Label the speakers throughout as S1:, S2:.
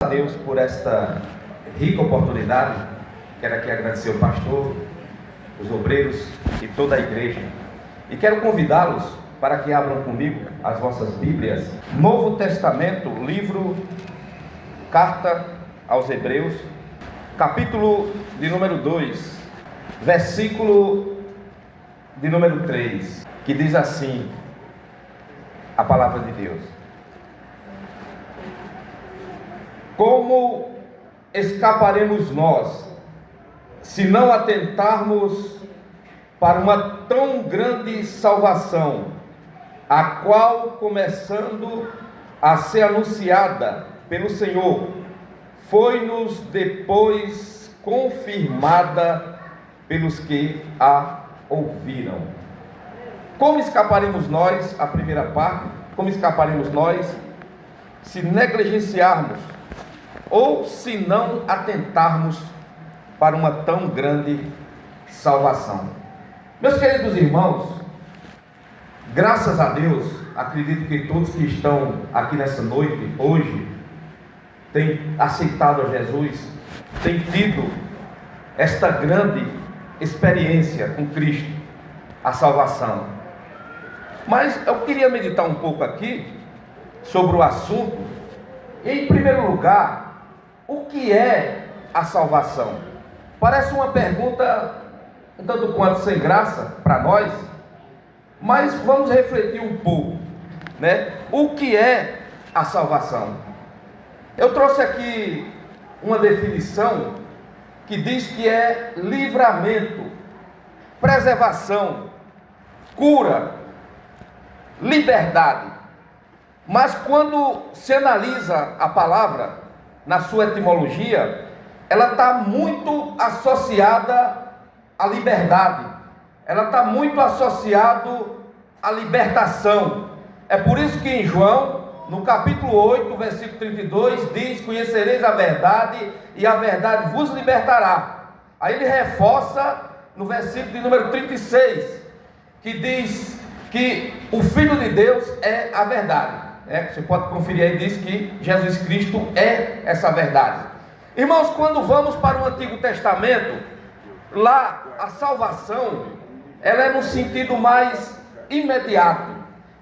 S1: A Deus por esta rica oportunidade. Quero aqui agradecer ao pastor, os obreiros e toda a igreja. E quero convidá-los para que abram comigo as vossas Bíblias. Novo Testamento, livro, carta aos Hebreus, capítulo de número 2, versículo de número 3, que diz assim a palavra de Deus: como escaparemos nós, se não atentarmos para uma tão grande salvação, a qual, começando a ser anunciada pelo Senhor, foi-nos depois confirmada pelos que a ouviram? Como escaparemos nós, a primeira parte, como escaparemos nós se negligenciarmos ou se não atentarmos para uma tão grande salvação? Meus queridos irmãos, graças a Deus, acredito que todos que estão aqui nessa noite, hoje, têm aceitado a Jesus, têm tido esta grande experiência com Cristo, a salvação. Mas eu queria meditar um pouco aqui sobre o assunto. Em primeiro lugar, o que é a salvação? Parece uma pergunta um tanto quanto sem graça para nós, mas vamos refletir um pouco, né? O que é a salvação? Eu trouxe aqui uma definição que diz que é livramento, preservação, cura, liberdade. Mas quando se analisa a palavra na sua etimologia, ela está muito associada à liberdade, ela está muito associada à libertação. É por isso que em João, no capítulo 8, versículo 32, diz: conhecereis a verdade e a verdade vos libertará. Aí ele reforça no versículo de número 36, que diz que o Filho de Deus é a verdade. Você pode conferir aí, diz que Jesus Cristo é essa verdade. Irmãos, quando vamos para o Antigo Testamento, lá a salvação, ela é no sentido mais imediato,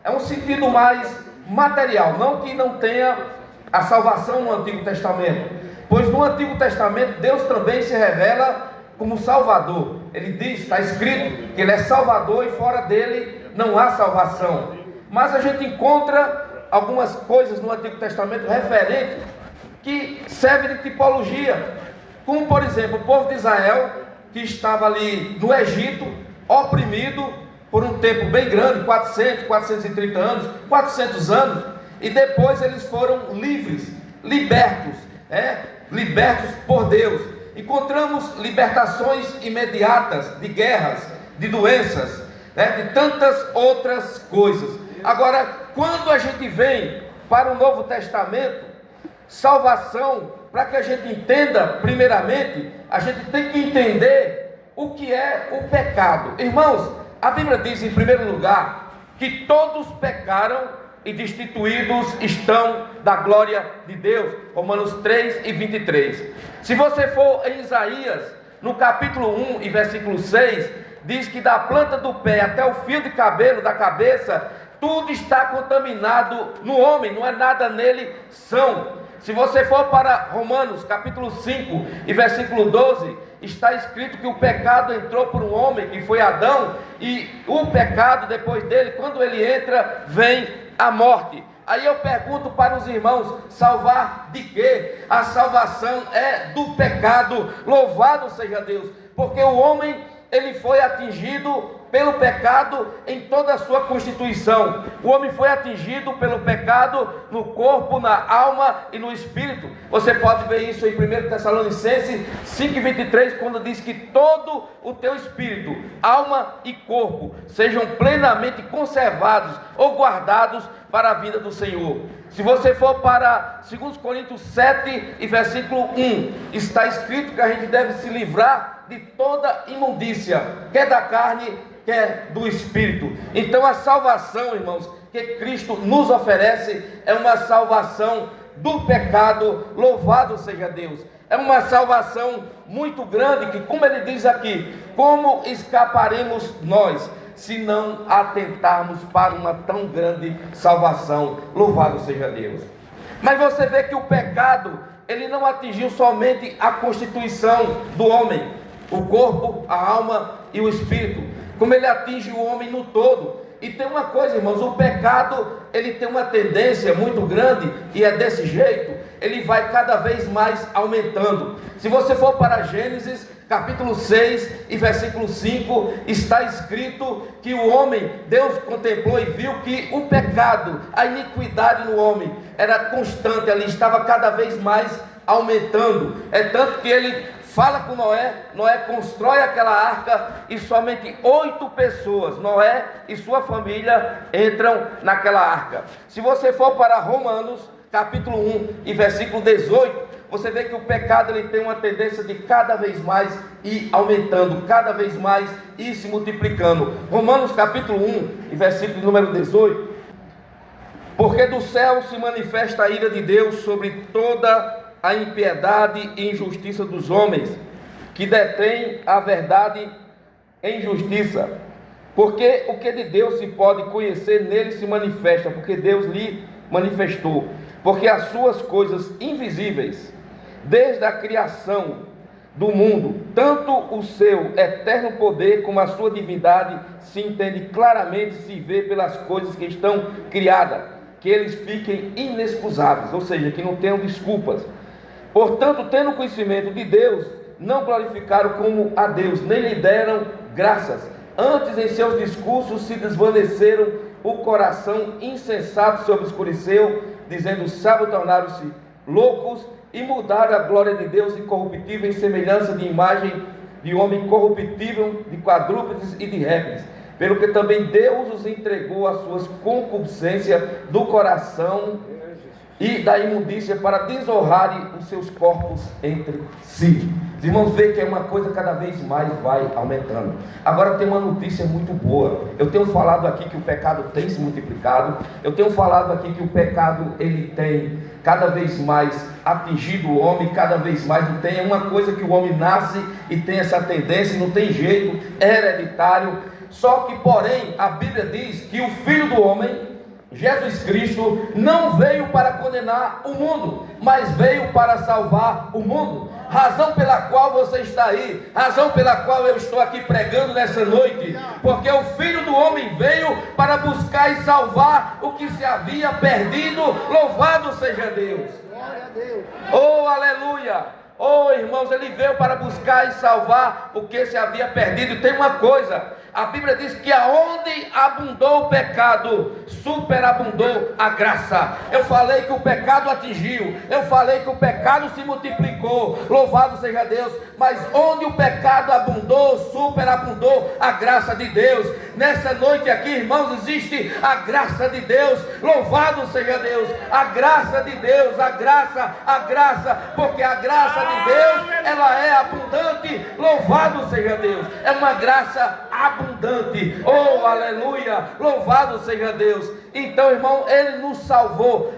S1: é um sentido mais material. Não que não tenha a salvação no Antigo Testamento, pois no Antigo Testamento Deus também se revela como Salvador. Ele diz, está escrito que Ele é Salvador e fora dele não há salvação. Mas a gente encontra algumas coisas no Antigo Testamento referentes que servem de tipologia, como por exemplo o povo de Israel, que estava ali no Egito, oprimido por um tempo bem grande, 430 anos, 400 anos, e depois eles foram livres, libertos, libertos por Deus. Encontramos libertações imediatas de guerras, de doenças, de tantas outras coisas. Agora, quando a gente vem para o Novo Testamento, salvação, para que a gente entenda, primeiramente, a gente tem que entender o que é o pecado. Irmãos, a Bíblia diz em primeiro lugar que todos pecaram e destituídos estão da glória de Deus. Romanos 3 e 23. Se você for em Isaías, no capítulo 1 e versículo 6, diz que da planta do pé até o fio de cabelo da cabeça, tudo está contaminado no homem, não é nada nele são. Se você for para Romanos capítulo 5 e versículo 12, está escrito que o pecado entrou por um homem, que foi Adão, e o pecado depois dele, quando ele entra, vem a morte. Aí eu pergunto para os irmãos, salvar de quê? A salvação é do pecado. Louvado seja Deus, porque o homem, ele foi atingido pelo pecado em toda a sua constituição. O homem foi atingido pelo pecado no corpo, na alma e no espírito. Você pode ver isso em 1 Tessalonicenses 5:23, quando diz que todo o teu espírito, alma e corpo sejam plenamente conservados ou guardados para a vida do Senhor. Se você for para 2 Coríntios 7 e versículo 1, está escrito que a gente deve se livrar de toda imundícia, quer da carne, quer do Espírito. Então a salvação, irmãos, que Cristo nos oferece é uma salvação do pecado. Louvado seja Deus. É uma salvação muito grande que, como ele diz aqui, como escaparemos nós se não atentarmos para uma tão grande salvação? Louvado seja Deus. Mas você vê que o pecado, ele não atingiu somente a constituição do homem, o corpo, a alma e o espírito, como ele atinge o homem no todo. E tem uma coisa, irmãos, o pecado, ele tem uma tendência muito grande, e é desse jeito, ele vai cada vez mais aumentando. Se você for para Gênesis, capítulo 6 e versículo 5, está escrito que o homem, Deus contemplou e viu que o pecado, a iniquidade no homem, era constante ali, estava cada vez mais aumentando. É tanto que ele fala com Noé, Noé constrói aquela arca e somente 8 pessoas, Noé e sua família, entram naquela arca. Se você for para Romanos, capítulo 1 e versículo 18, você vê que o pecado ele tem uma tendência de cada vez mais ir aumentando, cada vez mais ir se multiplicando. Romanos capítulo 1 e versículo número 18: porque do céu se manifesta a ira de Deus sobre toda a impiedade e injustiça dos homens, que detêm a verdade em justiça. Porque o que de Deus se pode conhecer, nele se manifesta, porque Deus lhe manifestou. Porque as suas coisas invisíveis, desde a criação do mundo, tanto o seu eterno poder como a sua divindade, se entende claramente, se vê pelas coisas que estão criadas, que eles fiquem inexcusáveis, ou seja, que não tenham desculpas. Portanto, tendo conhecimento de Deus, não glorificaram como a Deus, nem lhe deram graças. Antes, em seus discursos, se desvaneceram, o coração insensato se obscureceu, dizendo: sábio, tornaram-se loucos e mudaram a glória de Deus incorruptível em semelhança de imagem de homem corruptível, de quadrúpedes e de répteis. Pelo que também Deus os entregou às suas concupiscências do coração e da imundícia, para desonrarem os seus corpos entre si. Os irmãos veem que é uma coisa cada vez mais vai aumentando. Agora tem uma notícia muito boa. Eu tenho falado aqui que o pecado tem se multiplicado. Eu tenho falado aqui que o pecado ele tem cada vez mais atingido o homem, cada vez mais não tem. É uma coisa que o homem nasce e tem essa tendência, não tem jeito, é hereditário. Só que, porém, a Bíblia diz que o Filho do Homem, Jesus Cristo, não veio para condenar o mundo, mas veio para salvar o mundo. Razão pela qual você está aí, razão pela qual eu estou aqui pregando nessa noite, porque o Filho do Homem veio para buscar e salvar o que se havia perdido. Louvado seja Deus! Glória a Deus! Oh, aleluia! Oh, irmãos, ele veio para buscar e salvar o que se havia perdido. E tem uma coisa, a Bíblia diz que aonde abundou o pecado, superabundou a graça. Eu falei que o pecado atingiu, eu falei que o pecado se multiplicou, louvado seja Deus. Mas onde o pecado abundou, superabundou a graça de Deus. Nessa noite aqui, irmãos, existe a graça de Deus, louvado seja Deus. A graça de Deus, a graça, porque a graça de Deus, ela é abundante, louvado seja Deus. É uma graça abundante, oh aleluia, louvado seja Deus. Então, irmão, ele nos salvou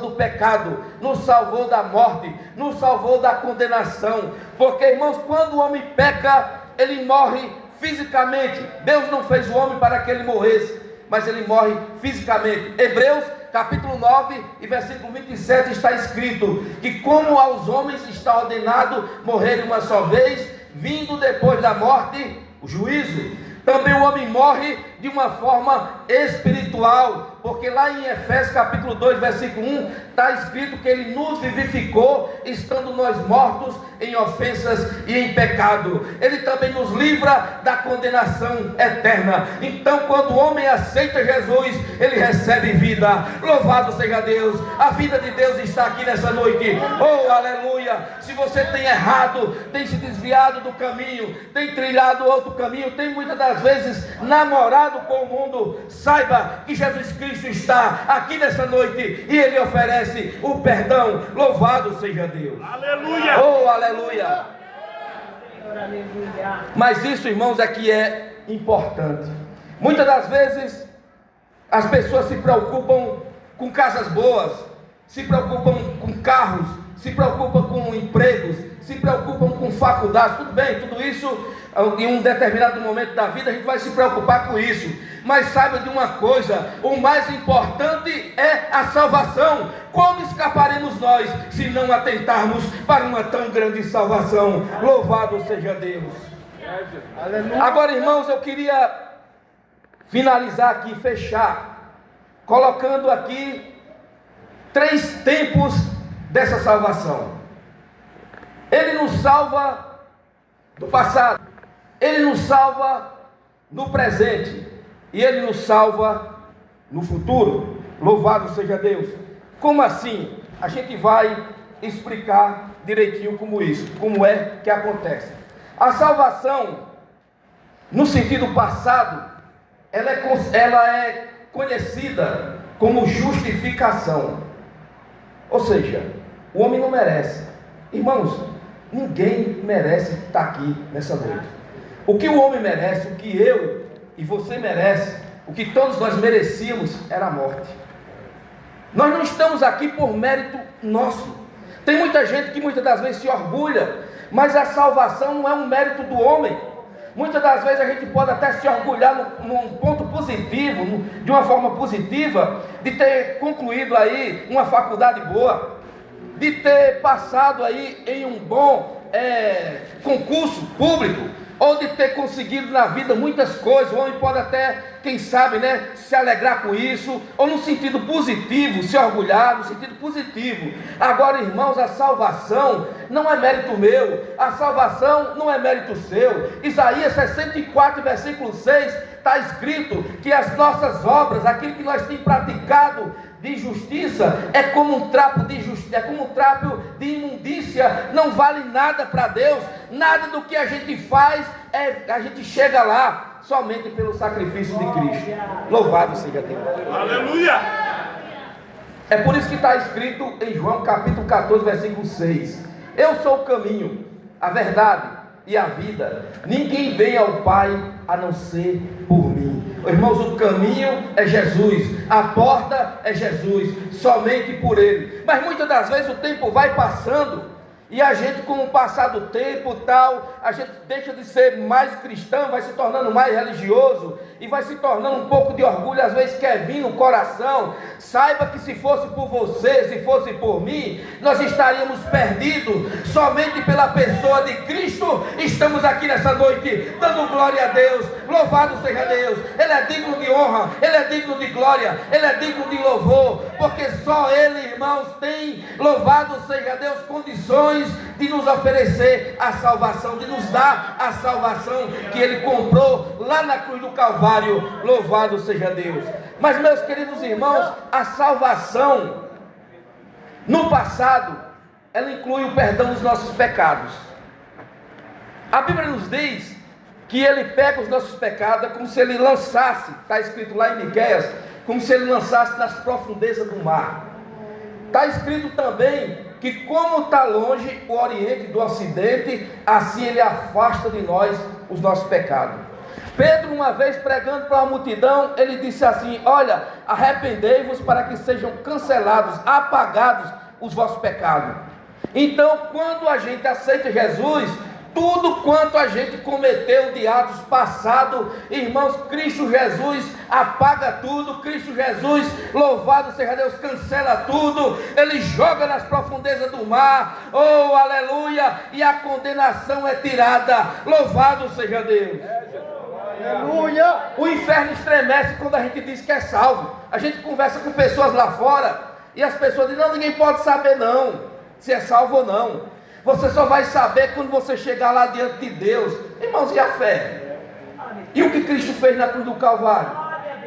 S1: do pecado, nos salvou da morte, nos salvou da condenação. Porque, irmãos, quando o homem peca, ele morre fisicamente. Deus não fez o homem para que ele morresse, mas ele morre fisicamente. Hebreus capítulo 9 e versículo 27 está escrito que como aos homens está ordenado morrer uma só vez, vindo depois da morte o juízo, também o homem morre de uma forma espiritual, porque lá em Efésios capítulo 2 versículo 1 está escrito que ele nos vivificou, estando nós mortos em ofensas e em pecado. Ele também nos livra da condenação eterna. Então, quando o homem aceita Jesus, ele recebe vida. Louvado seja Deus. A vida de Deus está aqui nessa noite. Oh, aleluia. Se você tem errado, tem se desviado do caminho, tem trilhado outro caminho, tem muitas das vezes namorado com o mundo, saiba que Jesus Cristo está aqui nessa noite e ele oferece o perdão. Louvado seja Deus. Aleluia. Oh, aleluia. Mas isso, irmãos, é que é importante. Muitas das vezes as pessoas se preocupam com casas boas, se preocupam com carros, se preocupam com empregos, se preocupam com faculdades. Tudo bem, tudo isso em um determinado momento da vida a gente vai se preocupar com isso, mas saiba de uma coisa: o mais importante é a salvação. Como escaparemos nós se não atentarmos para uma tão grande salvação? Louvado seja Deus. Agora, irmãos, eu queria finalizar aqui, fechar, colocando aqui 3 tempos dessa salvação. Ele nos salva do passado, Ele nos salva no presente e Ele nos salva no futuro. Louvado seja Deus. Como assim? A gente vai explicar direitinho como é que acontece. A salvação, no sentido passado, ela é conhecida como justificação. Ou seja, o homem não merece. Irmãos, ninguém merece estar aqui nessa noite. O que o homem merece, o que eu e você merece, o que todos nós merecíamos, era a morte. Nós não estamos aqui por mérito nosso. Tem muita gente que muitas das vezes se orgulha, mas a salvação não é um mérito do homem. Muitas das vezes a gente pode até se orgulhar num ponto positivo, de uma forma positiva, de ter concluído aí uma faculdade boa, de ter passado aí em um bom concurso público, ou de ter conseguido na vida muitas coisas. O homem pode até, quem sabe, se alegrar com isso, ou no sentido positivo, se orgulhar no sentido positivo. Agora, irmãos, a salvação não é mérito meu, a salvação não é mérito seu. Isaías 64, versículo 6, está escrito que as nossas obras, aquilo que nós temos praticado de justiça, é como um trapo de imundícia, não vale nada para Deus. Nada do que a gente faz, a gente chega lá somente pelo sacrifício de Cristo. Louvado seja Deus.
S2: Aleluia!
S1: É por isso que está escrito em João capítulo 14, versículo 6: eu sou o caminho, a verdade e a vida. Ninguém vem ao Pai a não ser por mim. Irmãos, o caminho é Jesus, a porta é Jesus, somente por Ele. Mas muitas das vezes o tempo vai passando e a gente, com o passar do tempo tal, a gente deixa de ser mais cristão, vai se tornando mais religioso e vai se tornando um pouco de orgulho, às vezes quer vir no coração. Saiba que se fosse por você, se fosse por mim, nós estaríamos perdidos. Somente pela pessoa de Cristo estamos aqui nessa noite, dando glória a Deus. Louvado seja Deus. Ele é digno de honra, Ele é digno de glória, Ele é digno de louvor, porque só Ele, irmãos, tem, louvado seja Deus, condições de nos oferecer a salvação, de nos dar a salvação que Ele comprou lá na cruz do Calvário. Louvado seja Deus. Mas, meus queridos irmãos, a salvação no passado, ela inclui o perdão dos nossos pecados. A Bíblia nos diz que Ele pega os nossos pecados, como se Ele lançasse, está escrito lá em Miqueias, como se Ele lançasse nas profundezas do mar. Está escrito também que como está longe o Oriente do Ocidente, assim Ele afasta de nós os nossos pecados. Pedro, uma vez pregando para a multidão, ele disse assim: olha, arrependei-vos para que sejam cancelados, apagados os vossos pecados. Então, quando a gente aceita Jesus, tudo quanto a gente cometeu de atos passados, irmãos, Cristo Jesus apaga tudo. Cristo Jesus, louvado seja Deus, cancela tudo. Ele joga nas profundezas do mar, oh aleluia, e a condenação é tirada. Louvado seja Deus. Aleluia. O inferno estremece quando a gente diz que é salvo. A gente conversa com pessoas lá fora e as pessoas dizem: não, ninguém pode saber não, se é salvo ou não. Você só vai saber quando você chegar lá diante de Deus. Irmãos, e a fé? E o que Cristo fez na cruz do Calvário?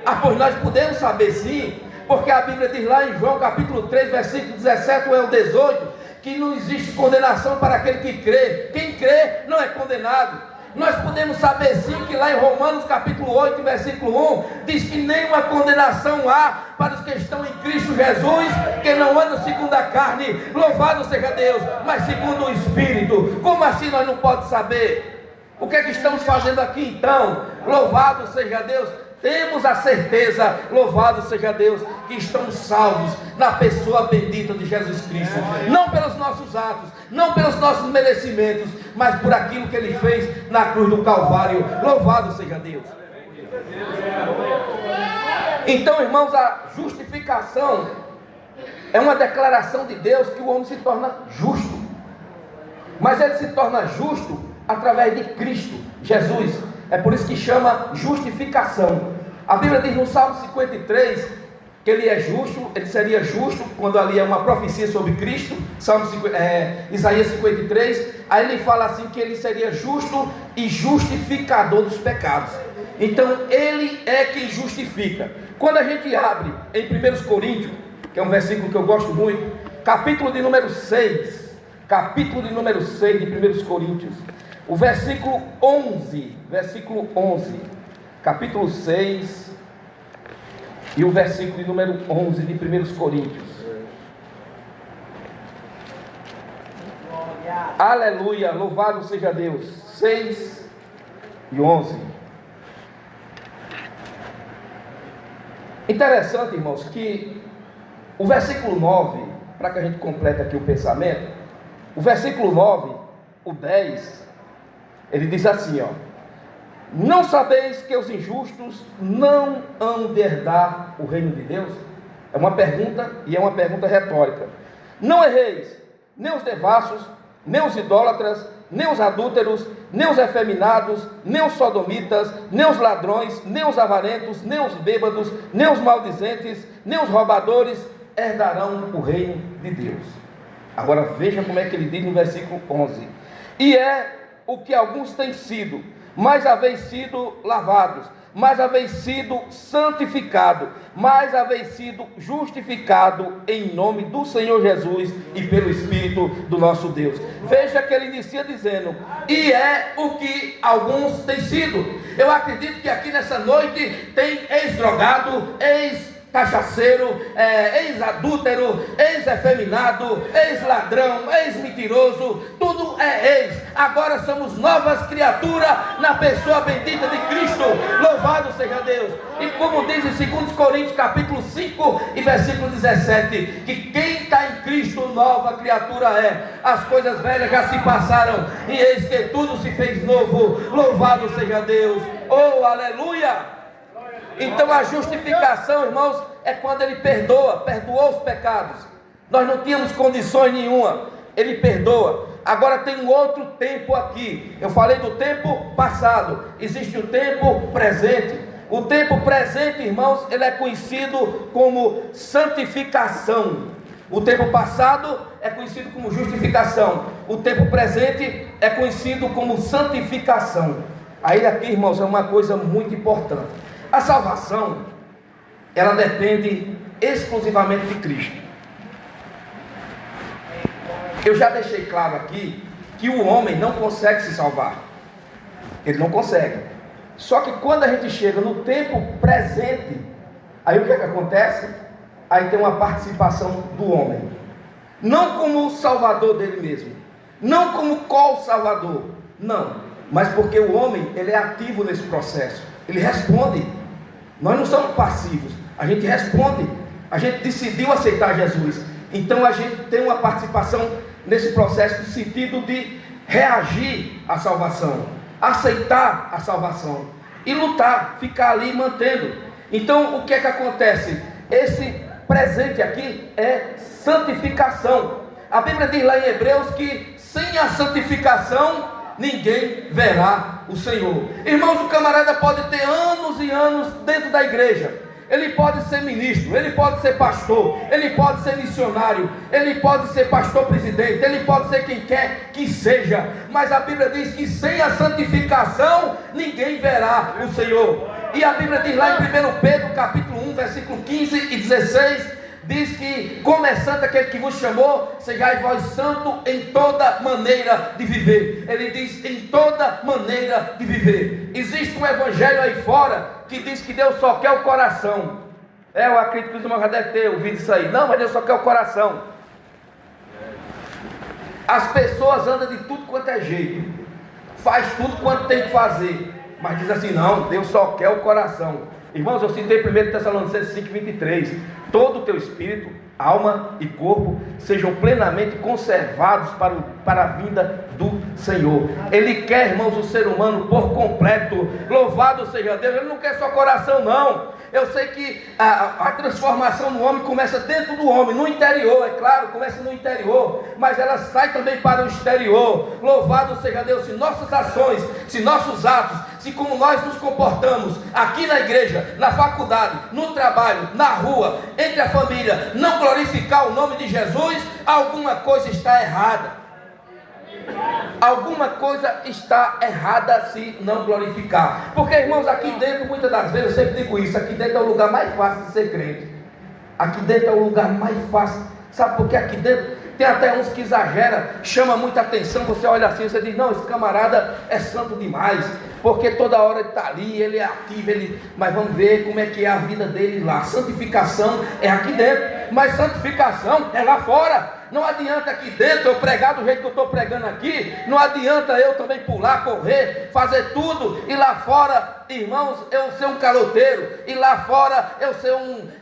S1: Ah, pois nós podemos saber sim, porque a Bíblia diz lá em João capítulo 3, versículo 17 ou 18, que não existe condenação para aquele que crê. Quem crê não é condenado. Nós podemos saber sim que lá em Romanos capítulo 8, versículo 1, diz que nenhuma condenação há para os que estão em Cristo Jesus, que não andam segundo a carne, louvado seja Deus, mas segundo o Espírito. Como assim nós não podemos saber? O que é que estamos fazendo aqui então? Louvado seja Deus, temos a certeza, louvado seja Deus, que estamos salvos na pessoa bendita de Jesus Cristo. Não pelos nossos atos, não pelos nossos merecimentos, mas por aquilo que Ele fez na cruz do Calvário. Louvado seja Deus. Então, irmãos, a justificação é uma declaração de Deus que o homem se torna justo. Mas ele se torna justo através de Cristo, Jesus. É por isso que chama justificação. A Bíblia diz no Salmo 53 que ele é justo, ele seria justo, quando ali é uma profecia sobre Cristo, Isaías 53, aí ele fala assim que ele seria justo e justificador dos pecados. Então ele é quem justifica. Quando a gente abre em 1 Coríntios, que é um versículo que eu gosto muito, capítulo de número 6 de 1 Coríntios, o versículo 11, capítulo 6 e o versículo de número 11 de 1 Coríntios. Aleluia, louvado seja Deus. 6 e 11. Interessante, irmãos, que o versículo 9, para que a gente complete aqui o pensamento, o versículo 9, o 10, ele diz assim, ó: não sabeis que os injustos não hão de herdar o reino de Deus? É uma pergunta, e é uma pergunta retórica. Não erreis, nem os devassos, nem os idólatras, nem os adúlteros, nem os efeminados, nem os sodomitas, nem os ladrões, nem os avarentos, nem os bêbados, nem os maldizentes, nem os roubadores herdarão o reino de Deus. Agora veja como é que ele diz no versículo 11: e é o que alguns têm sido, mas haveis sido lavados, mas haveis sido santificado, mas haveis sido justificado em nome do Senhor Jesus e pelo Espírito do nosso Deus. Veja que ele inicia dizendo: e é o que alguns têm sido. Eu acredito que aqui nessa noite tem ex-drogado, ex-cachaceiro, ex-adúltero, ex-efeminado, ex-ladrão, ex-mentiroso, tudo é ex. Agora somos novas criaturas na pessoa bendita de Cristo. Louvado seja Deus. E como diz em 2 Coríntios capítulo 5 e versículo 17, que quem está em Cristo, nova criatura é. As coisas velhas já se passaram e eis que tudo se fez novo. Louvado seja Deus. Oh, aleluia. Então a justificação, irmãos, é quando ele perdoou os pecados. Nós não tínhamos condições nenhuma, ele perdoa. Agora tem um outro tempo aqui. Eu falei do tempo passado, existe o tempo presente. O tempo presente, irmãos, ele é conhecido como santificação. O tempo passado é conhecido como justificação. O tempo presente é conhecido como santificação. Aí aqui, irmãos, é uma coisa muito importante. A salvação, ela depende exclusivamente de Cristo. Eu já deixei claro aqui que o homem não consegue se salvar. Ele não consegue. Só que quando a gente chega no tempo presente, aí o que é que acontece? Aí tem uma participação do homem. Não como salvador dele mesmo. Não como co-salvador. Não. Mas porque o homem, ele é ativo nesse processo. Ele responde. Nós não somos passivos. A gente responde. A gente decidiu aceitar Jesus. Então a gente tem uma participação nesse processo no sentido de reagir à salvação, aceitar a salvação e lutar, ficar ali mantendo. Então o que é que acontece? Esse presente aqui é santificação. A Bíblia diz lá em Hebreus que sem a santificação ninguém verá o Senhor. Irmãos, o camarada pode ter anos e anos dentro da igreja. Ele pode ser ministro, ele pode ser pastor, ele pode ser missionário, ele pode ser pastor presidente, ele pode ser quem quer que seja, mas a Bíblia diz que sem a santificação ninguém verá o Senhor. E a Bíblia diz lá em 1 Pedro capítulo 1 versículo 15 e 16, diz que como é santo aquele que vos chamou, sejais vós santo em toda maneira de viver. Ele diz em toda maneira de viver. Existe um evangelho aí fora que diz que Deus só quer o coração. Eu acredito que os irmãos já devem ter ouvido isso aí. Não, mas Deus só quer o coração. As pessoas andam de tudo quanto é jeito, faz tudo quanto tem que fazer, mas diz assim: não, Deus só quer o coração. Irmãos, eu citei 1 Tessalonicenses 5:23. Todo o teu espírito, alma e corpo sejam plenamente conservados para a vinda do Senhor. Ele quer, irmãos, o ser humano por completo. Louvado seja Deus. Ele não quer só coração, não. Eu sei que a transformação no homem começa dentro do homem, no interior, é claro, começa no interior, mas ela sai também para o exterior. Louvado seja Deus. Se nossas ações, se nossos atos, se como nós nos comportamos aqui na igreja, na faculdade, no trabalho, na rua, entre a família, não glorificar o nome de Jesus, alguma coisa está errada. Alguma coisa está errada se não glorificar. Porque, irmãos, aqui dentro, muitas das vezes, eu sempre digo isso, aqui dentro é o lugar mais fácil de ser crente. Aqui dentro é o lugar mais fácil. Sabe por que aqui dentro tem até uns que exageram, chama muita atenção, você olha assim, você diz, não, esse camarada é santo demais, porque toda hora ele está ali, ele é ativo, mas vamos ver como é que é a vida dele lá. Santificação é aqui dentro, mas santificação é lá fora. Não adianta aqui dentro eu pregar do jeito que eu estou pregando aqui, não adianta eu também pular, correr, fazer tudo, e lá fora, irmãos, eu ser um caloteiro, e lá fora eu ser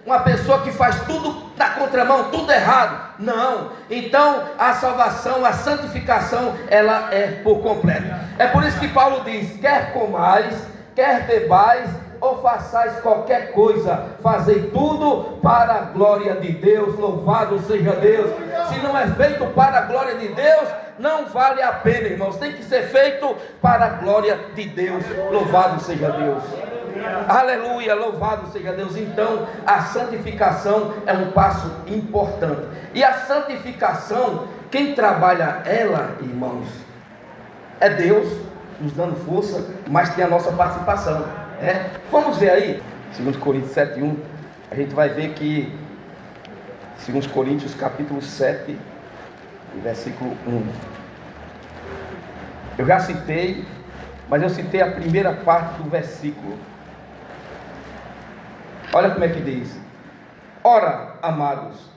S1: uma pessoa que faz tudo na contramão, tudo errado. Não, então a salvação, a santificação, ela é por completo. É por isso que Paulo diz, quer comais, quer bebais, ou façais qualquer coisa, fazei tudo para a glória de Deus. Louvado seja Deus. Se não é feito para a glória de Deus, não vale a pena, irmãos. Tem que ser feito para a glória de Deus. Louvado seja Deus. Aleluia, louvado seja Deus. Então a santificação é um passo importante. E a santificação, quem trabalha ela, irmãos, é Deus nos dando força, mas tem a nossa participação. Vamos ver aí, 2 Coríntios 7:1, a gente vai ver que 2 Coríntios capítulo 7, versículo 1. Eu já citei, mas eu citei a primeira parte do versículo. Olha como é que diz: ora, amados,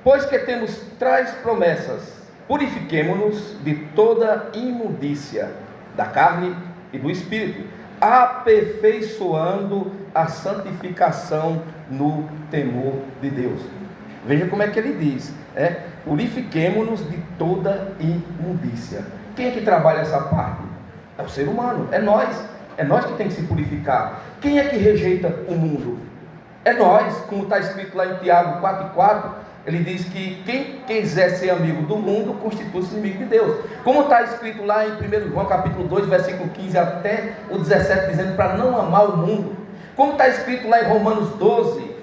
S1: pois que temos tais promessas, purifiquemo-nos de toda imundícia da carne e do espírito, aperfeiçoando a santificação no temor de Deus. Veja como é que ele diz, purifiquemo-nos de toda imundícia. Quem é que trabalha essa parte? É o ser humano, é nós que tem que se purificar. Quem é que rejeita o mundo? É nós, como está escrito lá em Tiago 4:4, ele diz que quem quiser ser amigo do mundo, constitui-se inimigo de Deus. Como está escrito lá em 1 João capítulo 2, versículo 15 até o 17, dizendo para não amar o mundo. Como está escrito lá em Romanos 12,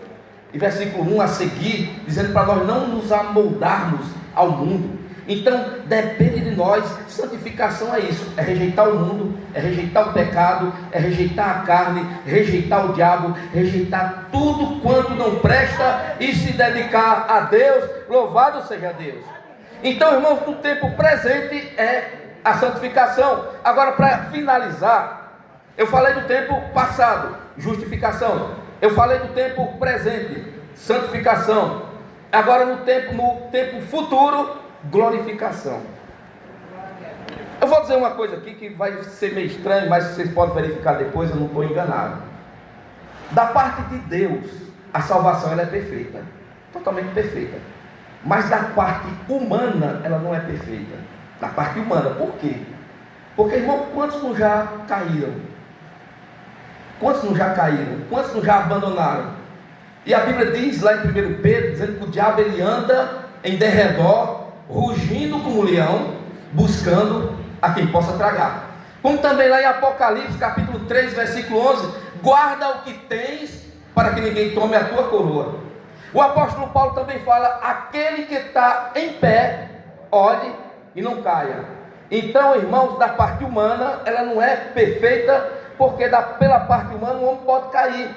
S1: e versículo 1 a seguir, dizendo para nós não nos amoldarmos ao mundo. Então depende de nós. Santificação é isso, é rejeitar o mundo, é rejeitar o pecado, é rejeitar a carne, rejeitar o diabo, rejeitar tudo quanto não presta e se dedicar a Deus. Louvado seja Deus. Então, irmãos, no tempo presente é a santificação. Agora, para finalizar, eu falei do tempo passado, justificação. Eu falei do tempo presente, santificação. Agora no tempo futuro, glorificação. Eu vou dizer uma coisa aqui que vai ser meio estranho, mas vocês podem verificar depois, eu não estou enganado. Da parte de Deus, a salvação ela é perfeita, totalmente perfeita. Mas da parte humana, ela não é perfeita. Da parte humana, por quê? Porque, irmão, quantos não já caíram? Quantos não já caíram? Quantos não já abandonaram? E a Bíblia diz lá em 1 Pedro, dizendo que o diabo ele anda em derredor, rugindo como um leão, buscando a quem possa tragar. Como também lá em Apocalipse capítulo 3, versículo 11, guarda o que tens, para que ninguém tome a tua coroa. O apóstolo Paulo também fala, aquele que está em pé, olhe e não caia. Então, irmãos, da parte humana, ela não é perfeita, porque pela parte humana o homem pode cair.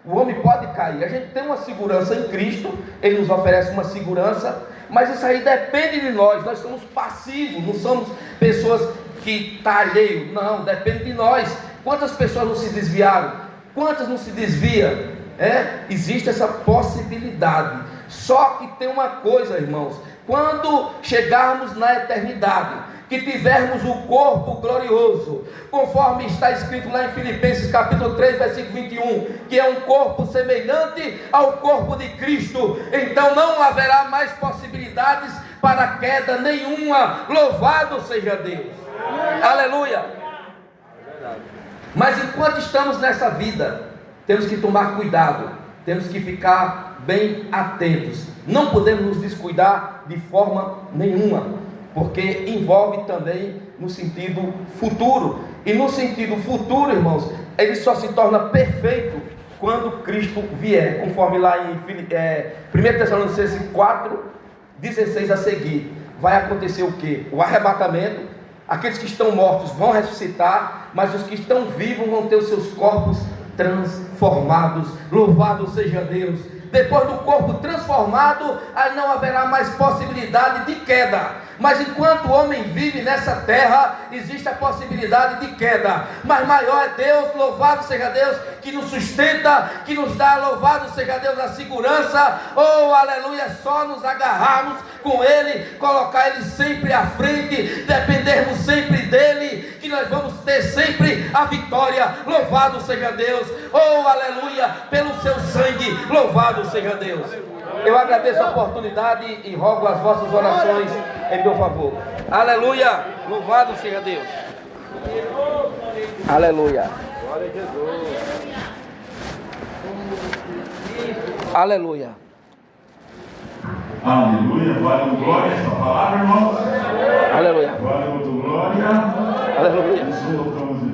S1: O homem pode cair. A gente tem uma segurança em Cristo, Ele nos oferece uma segurança, mas isso aí depende de nós. Nós somos passivos, não somos pessoas que estão alheios. Não, depende de nós. Quantas pessoas não se desviaram? Quantas não se desviam? Existe essa possibilidade. Só que tem uma coisa, irmãos, quando chegarmos na eternidade, que tivermos o corpo glorioso, conforme está escrito lá em Filipenses capítulo 3, versículo 21, que é um corpo semelhante ao corpo de Cristo, então não haverá mais possibilidades para queda nenhuma. Louvado seja Deus. Aleluia. Mas enquanto estamos nessa vida, temos que tomar cuidado, temos que ficar bem atentos, não podemos nos descuidar de forma nenhuma, porque envolve também no sentido futuro, e no sentido futuro, irmãos, ele só se torna perfeito quando Cristo vier, conforme lá em 1 Tessalonicenses 4, 16 a seguir. Vai acontecer o que? O arrebatamento. Aqueles que estão mortos vão ressuscitar, mas os que estão vivos vão ter os seus corpos transformados. Louvado seja Deus. Depois do corpo transformado, aí não haverá mais possibilidade de queda. Mas enquanto o homem vive nessa terra, existe a possibilidade de queda. Mas maior é Deus, louvado seja Deus, que nos sustenta, que nos dá, louvado seja Deus, a segurança. Oh, aleluia, só nos agarrarmos com Ele, colocar Ele sempre à frente, dependermos sempre dEle, que nós vamos ter sempre a vitória. Louvado seja Deus. Oh, aleluia, pelo seu sangue, louvado seja Deus. Eu agradeço a oportunidade e rogo as vossas orações em meu favor. Aleluia, louvado seja Deus. Aleluia. Glória a Jesus. Aleluia.
S2: Aleluia, vale o glória essa palavra, irmãos.
S1: Aleluia.
S2: Vale o glória.
S1: Aleluia.
S2: Nos colocamos